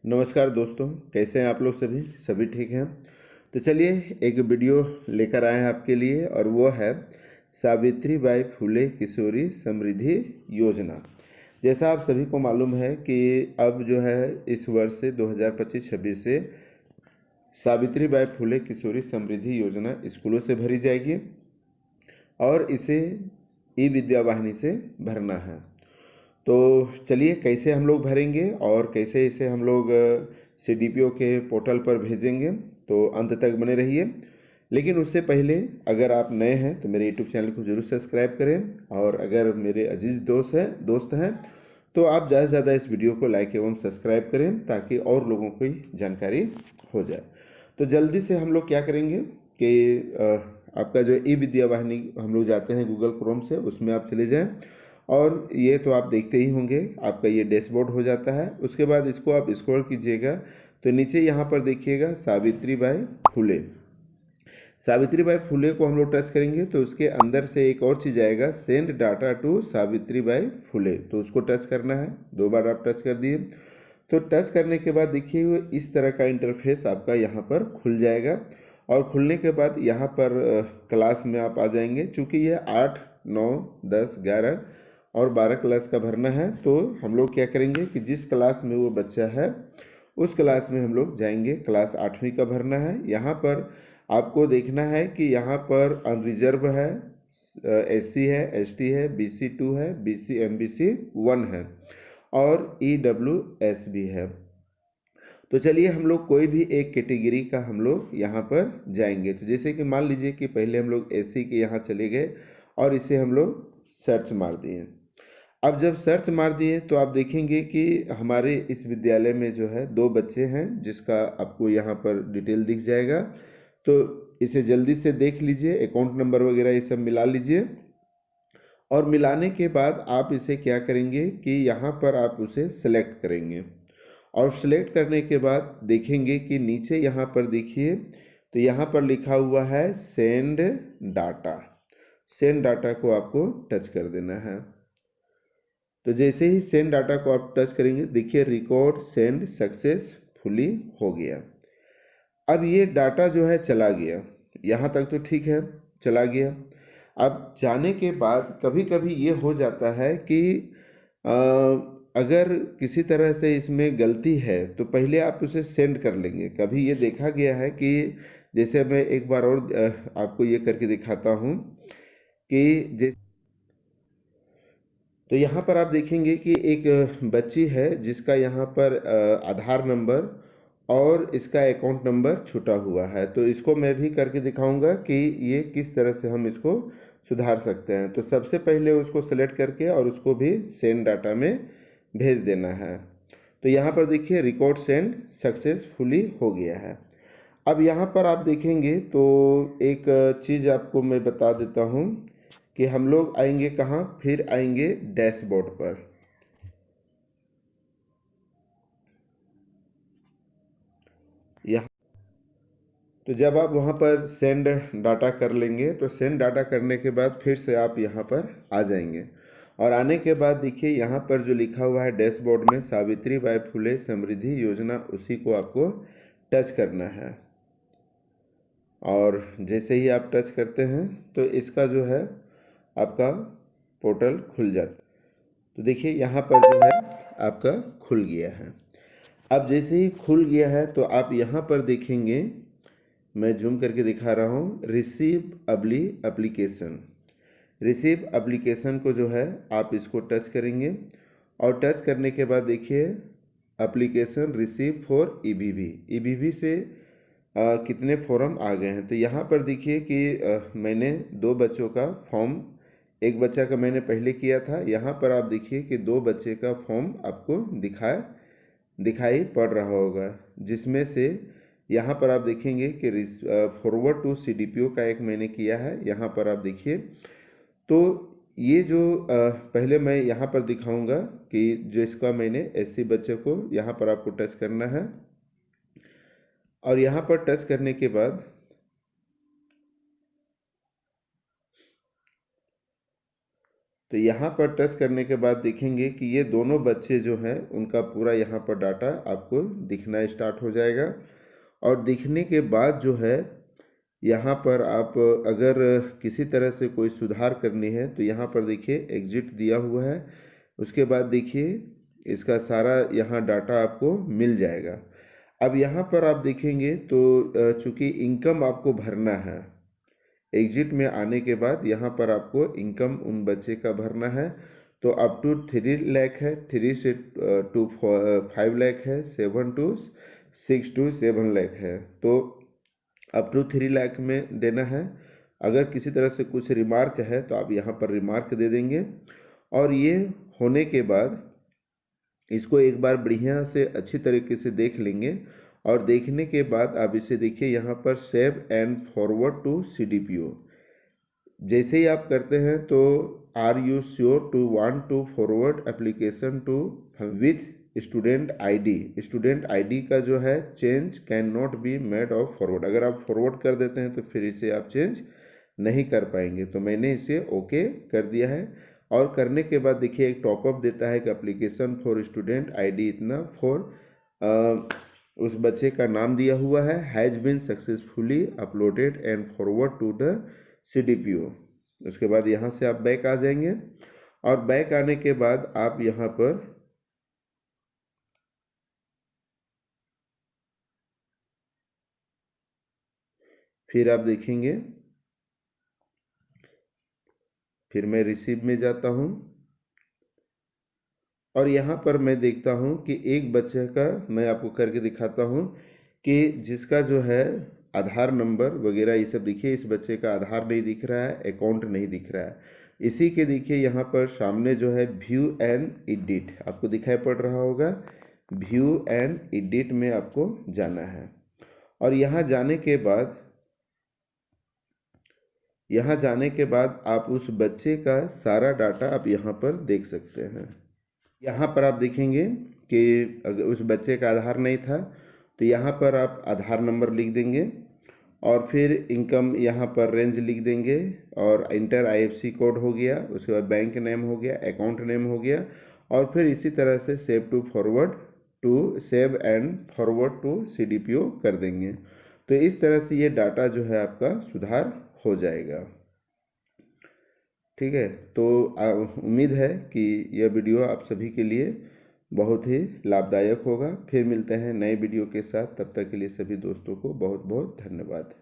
नमस्कार दोस्तों, कैसे हैं आप लोग? सभी ठीक हैं। तो चलिए एक वीडियो लेकर आए हैं आपके लिए, और वो है सावित्रीबाई फुले किशोरी समृद्धि योजना। जैसा आप सभी को मालूम है कि अब जो है इस वर्ष से 2025-26 से सावित्रीबाई फुले किशोरी समृद्धि योजना स्कूलों से भरी जाएगी और इसे ई विद्या वाहिनी से भरना है। तो चलिए कैसे हम लोग भरेंगे और कैसे इसे हम लोग CDPO के पोर्टल पर भेजेंगे, तो अंत तक बने रहिए। लेकिन उससे पहले अगर आप नए हैं तो मेरे YouTube चैनल को जरूर सब्सक्राइब करें, और अगर मेरे अजीज दोस्त हैं तो आप ज़्यादा से ज़्यादा इस वीडियो को लाइक एवं सब्सक्राइब करें ताकि और लोगों को जानकारी हो जाए। तो जल्दी से हम लोग क्या करेंगे कि आपका जो ई विद्या वाहिनी हम लोग जाते हैं गूगल क्रोम से, उसमें आप चले जाएं, और ये तो आप देखते ही होंगे, आपका ये डैशबोर्ड हो जाता है। उसके बाद इसको आप स्क्रॉल कीजिएगा तो नीचे यहाँ पर देखिएगा सावित्रीबाई फुले। सावित्रीबाई फुले को हम लोग टच करेंगे तो उसके अंदर से एक और चीज़ आएगा, send data to Savitribai Phule, तो उसको टच करना है। 2 बार आप टच कर दिए तो टच करने के बाद देखिए वो इस तरह का इंटरफेस आपका यहाँ पर खुल जाएगा। और खुलने के बाद यहाँ पर क्लास में आप आ जाएंगे। चूँकि ये 8, 9, 10, 11 और 12 क्लास का भरना है, तो हम लोग क्या करेंगे कि जिस क्लास में वो बच्चा है उस क्लास में हम लोग जाएंगे। क्लास 8वीं का भरना है। यहाँ पर आपको देखना है कि यहाँ पर अनरिजर्व है, SC है, ST है, BC2 है, BC MBC 1 है और EWS भी है। तो चलिए हम लोग कोई भी एक कैटेगरी का हम लोग यहाँ पर जाएंगे। तो जैसे कि मान लीजिए कि पहले हम लोग SC के यहाँ चले गए और इसे हम लोग सर्च मार दिए। अब जब सर्च मार दिए तो आप देखेंगे कि हमारे इस विद्यालय में जो है 2 बच्चे हैं, जिसका आपको यहाँ पर डिटेल दिख जाएगा। तो इसे जल्दी से देख लीजिए, अकाउंट नंबर वगैरह ये सब मिला लीजिए। और मिलाने के बाद आप इसे क्या करेंगे कि यहाँ पर आप उसे सेलेक्ट करेंगे, और सेलेक्ट करने के बाद देखेंगे कि नीचे यहाँ पर देखिए, तो यहाँ पर लिखा हुआ है सेंड डाटा। सेंड डाटा को आपको टच कर देना है। तो जैसे ही सेंड डाटा को आप टच करेंगे, देखिए रिकॉर्ड सेंड सक्सेसफुली हो गया। अब ये डाटा जो है चला गया, यहाँ तक तो ठीक है, चला गया। अब जाने के बाद कभी कभी ये हो जाता है कि अगर किसी तरह से इसमें गलती है तो पहले आप उसे सेंड कर लेंगे। कभी ये देखा गया है कि जैसे मैं एक बार और आपको ये करके दिखाता हूँ कि तो यहाँ पर आप देखेंगे कि एक बच्ची है जिसका यहाँ पर आधार नंबर और इसका अकाउंट नंबर छूटा हुआ है। तो इसको मैं भी करके दिखाऊंगा कि ये किस तरह से हम इसको सुधार सकते हैं। तो सबसे पहले उसको सेलेक्ट करके और उसको भी सेंड डाटा में भेज देना है। तो यहाँ पर देखिए रिकॉर्ड सेंड सक्सेसफुली हो गया है। अब यहाँ पर आप देखेंगे तो एक चीज़ आपको मैं बता देता हूँ कि हम लोग आएंगे कहाँ, फिर आएंगे डैशबोर्ड पर। यहाँ तो जब आप वहाँ पर सेंड डाटा कर लेंगे तो सेंड डाटा करने के बाद फिर से आप यहाँ पर आ जाएंगे, और आने के बाद देखिए यहाँ पर जो लिखा हुआ है डैशबोर्ड में सावित्रीबाई फुले समृद्धि योजना, उसी को आपको टच करना है। और जैसे ही आप टच करते हैं तो इसका जो है आपका पोर्टल खुल जाता है। तो देखिए यहाँ पर जो है आपका खुल गया है। अब जैसे ही खुल गया है तो आप यहाँ पर देखेंगे, मैं जूम करके दिखा रहा हूँ, रिसीव अबली एप्लीकेशन। रिसीव एप्लीकेशन को जो है आप इसको टच करेंगे, और टच करने के बाद देखिए एप्लीकेशन रिसीव फॉर EBV से कितने फॉर्म आ गए हैं। तो यहाँ पर देखिए कि मैंने 2 बच्चों का फॉर्म, एक बच्चा का मैंने पहले किया था। यहाँ पर आप देखिए कि 2 बच्चे का फॉर्म आपको दिखाई पड़ रहा होगा, जिसमें से यहाँ पर आप देखेंगे कि फॉरवर्ड टू CDPO का एक मैंने किया है। यहाँ पर आप देखिए, तो ये जो पहले मैं यहाँ पर दिखाऊंगा कि जिसका मैंने SC बच्चे को यहाँ पर आपको टच करना है, और यहाँ पर टच करने के बाद तो यहाँ पर टच करने के बाद देखेंगे कि ये दोनों बच्चे जो हैं उनका पूरा यहाँ पर डाटा आपको दिखना स्टार्ट हो जाएगा। और दिखने के बाद जो है यहाँ पर आप अगर किसी तरह से कोई सुधार करनी है तो यहाँ पर देखिए एग्जिट दिया हुआ है। उसके बाद देखिए इसका सारा यहाँ डाटा आपको मिल जाएगा। अब यहाँ पर आप देखेंगे तो चूँकि इनकम आपको भरना है, एग्जिट में आने के बाद यहाँ पर आपको इनकम उन बच्चे का भरना है। तो अप टू 3 लाख है, 3 से टू 5 लाख है, 7 टू 6 टू 7 लाख है। तो अप टू 3 लाख में देना है। अगर किसी तरह से कुछ रिमार्क है तो आप यहाँ पर रिमार्क दे देंगे। और ये होने के बाद इसको एक बार बढ़िया से अच्छी तरीके से देख लेंगे। और देखने के बाद आप इसे देखिए यहाँ पर save and forward to CDPO। जैसे ही आप करते हैं तो are you sure to want to forward application to with student ID. Student ID का जो है change can not be made of forward. अगर आप फॉरवर्ड कर देते हैं तो फिर इसे आप चेंज नहीं कर पाएंगे। तो मैंने इसे ओके कर दिया है। और करने के बाद देखिए एक टॉपअप देता है कि एप्लीकेशन फॉर स्टूडेंट आईडी इतना फॉर उस बच्चे का नाम दिया हुआ है, has been successfully uploaded and forward to the CDPO। उसके बाद यहाँ से आप बैक आ जाएंगे। और बैक आने के बाद आप यहाँ पर फिर आप देखेंगे, फिर मैं रिसीव में जाता हूँ और यहाँ पर मैं देखता हूँ कि एक बच्चे का मैं आपको करके दिखाता हूँ कि जिसका जो है आधार नंबर वगैरह ये सब देखिए, इस बच्चे का आधार नहीं दिख रहा है, अकाउंट नहीं दिख रहा है। इसी के देखिए यहाँ पर सामने जो है व्यू एंड एडिट आपको दिखाई पड़ रहा होगा। व्यू एंड एडिट में आपको जाना है। और यहाँ जाने के बाद आप उस बच्चे का सारा डाटा आप यहाँ पर देख सकते हैं। यहाँ पर आप देखेंगे कि अगर उस बच्चे का आधार नहीं था तो यहाँ पर आप आधार नंबर लिख देंगे और फिर इनकम यहाँ पर रेंज लिख देंगे और इंटर IFSC कोड हो गया। उसके बाद बैंक नेम हो गया, अकाउंट नेम हो गया। और फिर इसी तरह से save and forward to CDPO कर देंगे। तो इस तरह से ये डाटा जो है आपका सुधार हो जाएगा। ठीक है, तो उम्मीद है कि यह वीडियो आप सभी के लिए बहुत ही लाभदायक होगा। फिर मिलते हैं नए वीडियो के साथ, तब तक के लिए सभी दोस्तों को बहुत बहुत धन्यवाद।